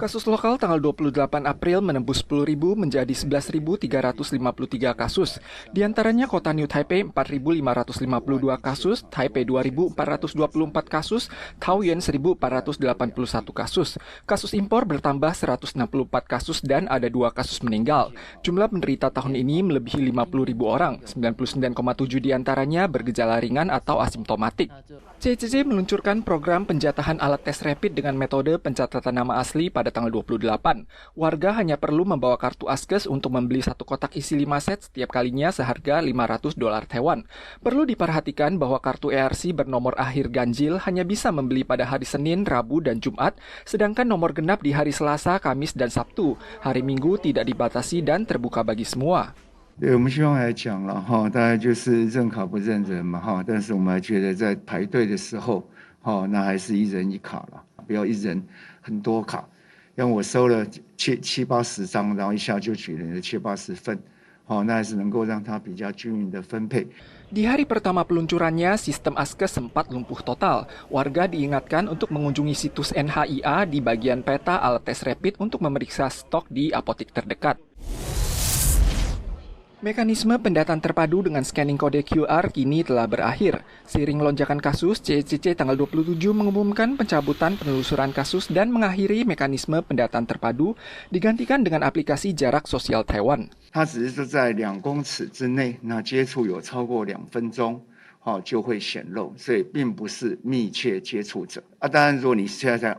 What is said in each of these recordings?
Kasus lokal tanggal 28 April menembus 10.000 menjadi 11.353 kasus. Di antaranya kota New Taipei 4.552 kasus, Taipei 2.424 kasus, Taoyuan 1.481 kasus. Kasus impor bertambah 164 kasus dan ada 2 kasus meninggal. Jumlah penderita tahun ini melebihi 50.000 orang, 99,7 di antaranya bergejala ringan atau asimptomatik. CCC meluncurkan program penjatahan alat tes rapid dengan metode pencatatan nama asli pada tanggal 28. Warga hanya perlu membawa kartu Askes untuk membeli satu kotak isi 5 set setiap kalinya seharga $500 Taiwan. Perlu diperhatikan bahwa kartu ERC bernomor akhir ganjil hanya bisa membeli pada hari Senin, Rabu, dan Jumat, sedangkan nomor genap di hari Selasa, Kamis, dan Sabtu. Hari Minggu tidak dibatasi dan terbuka bagi semua. 对，我们希望来讲了哈，大概就是认卡不认人嘛哈，但是我们还觉得在排队的时候，那还是1人1卡了，不要1人很多卡。因为我收了70-80张，然后一下就举了70-80份，那还是能够让它比较均匀的分配。 Di hari pertama peluncurannya, sistem Askes sempat lumpuh total. Warga diingatkan untuk mengunjungi situs NHIA di bagian peta alat tes rapid untuk memeriksa stok di apotik terdekat. Mekanisme pendataan terpadu dengan scanning kode QR kini telah berakhir. Seiring lonjakan kasus, CCC tanggal 27 mengumumkan pencabutan penelusuran kasus dan mengakhiri mekanisme pendataan terpadu digantikan dengan aplikasi jarak sosial Taiwan. 它只是在2公尺之内，那接触有超过2分钟，就会显露，所以并不是密切接触者。当然，如果你现在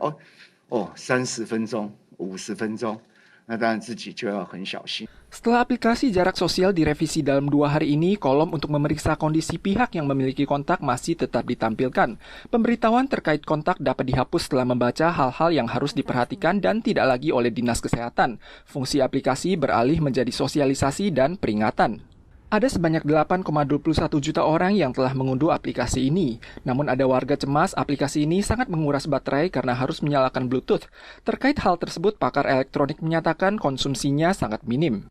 30分钟、50分钟。 那当然自己就要很小心。 Setelah aplikasi jarak sosial direvisi dalam 2 hari ini, kolom untuk memeriksa kondisi pihak yang memiliki kontak masih tetap ditampilkan. Pemberitahuan terkait kontak dapat dihapus setelah membaca hal-hal yang harus diperhatikan dan tidak lagi oleh Dinas Kesehatan. Fungsi aplikasi beralih menjadi sosialisasi dan peringatan. Ada sebanyak 8,21 juta orang yang telah mengunduh aplikasi ini. Namun ada warga cemas aplikasi ini sangat menguras baterai karena harus menyalakan Bluetooth. Terkait hal tersebut, pakar elektronik menyatakan konsumsinya sangat minim.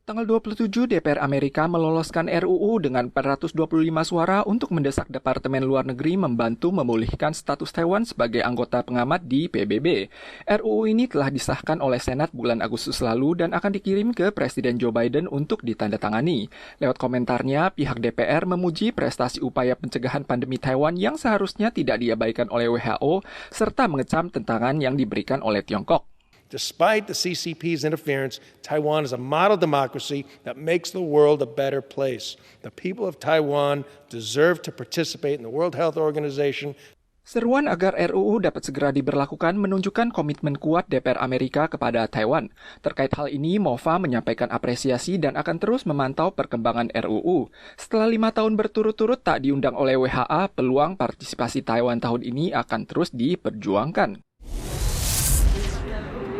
Tanggal 27, DPR Amerika meloloskan RUU dengan 425 suara untuk mendesak Departemen Luar Negeri membantu memulihkan status Taiwan sebagai anggota pengamat di PBB. RUU ini telah disahkan oleh Senat bulan Agustus lalu dan akan dikirim ke Presiden Joe Biden untuk ditandatangani. Lewat komentarnya, pihak DPR memuji prestasi upaya pencegahan pandemi Taiwan yang seharusnya tidak diabaikan oleh WHO, serta mengecam tentangan yang diberikan oleh Tiongkok. Despite the CCP's interference, Taiwan is a model democracy that makes the world a better place. The people of Taiwan deserve to participate in the World Health Organization. Seruan agar RUU dapat segera diberlakukan menunjukkan komitmen kuat DPR Amerika kepada Taiwan. Terkait hal ini, MOFA menyampaikan apresiasi dan akan terus memantau perkembangan RUU. Setelah 5 tahun berturut-turut tak diundang oleh WHA, peluang partisipasi Taiwan tahun ini akan terus diperjuangkan.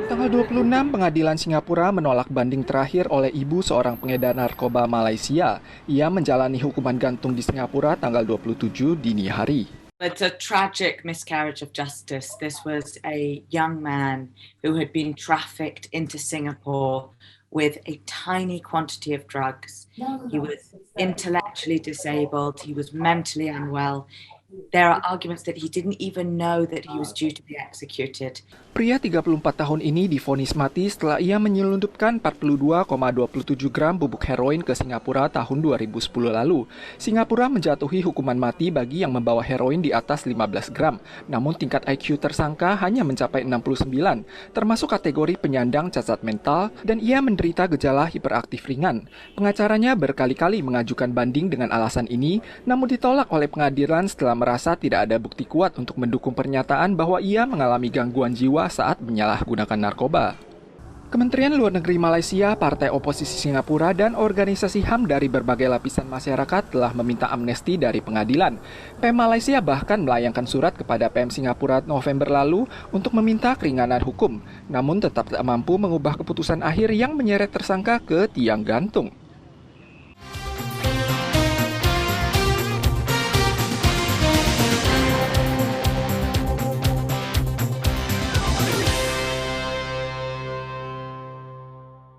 Tanggal 26, pengadilan Singapura menolak banding terakhir oleh ibu seorang pengedar narkoba Malaysia. Ia menjalani hukuman gantung di Singapura tanggal 27 dini hari. It's a tragic miscarriage of justice. This was a young man who had been trafficked into Singapore with a tiny quantity of drugs. He was intellectually disabled, he was mentally unwell. There are arguments that he didn't even know that he was due to be executed. Pria 34 tahun ini divonis mati setelah ia menyelundupkan 42,27 gram bubuk heroin ke Singapura tahun 2010 lalu. Singapura menjatuhi hukuman mati bagi yang membawa heroin di atas 15 gram. Namun tingkat IQ tersangka hanya mencapai 69, termasuk kategori penyandang cacat mental, dan ia menderita gejala hiperaktif ringan. Pengacaranya berkali-kali mengajukan banding dengan alasan ini, namun ditolak oleh pengadilan setelah merasa tidak ada bukti kuat untuk mendukung pernyataan bahwa ia mengalami gangguan jiwa saat menyalahgunakan narkoba. Kementerian Luar Negeri Malaysia, Partai Oposisi Singapura, dan organisasi HAM dari berbagai lapisan masyarakat telah meminta amnesti dari pengadilan. PM Malaysia bahkan melayangkan surat kepada PM Singapura November lalu untuk meminta keringanan hukum, namun tetap tak mampu mengubah keputusan akhir yang menyeret tersangka ke tiang gantung.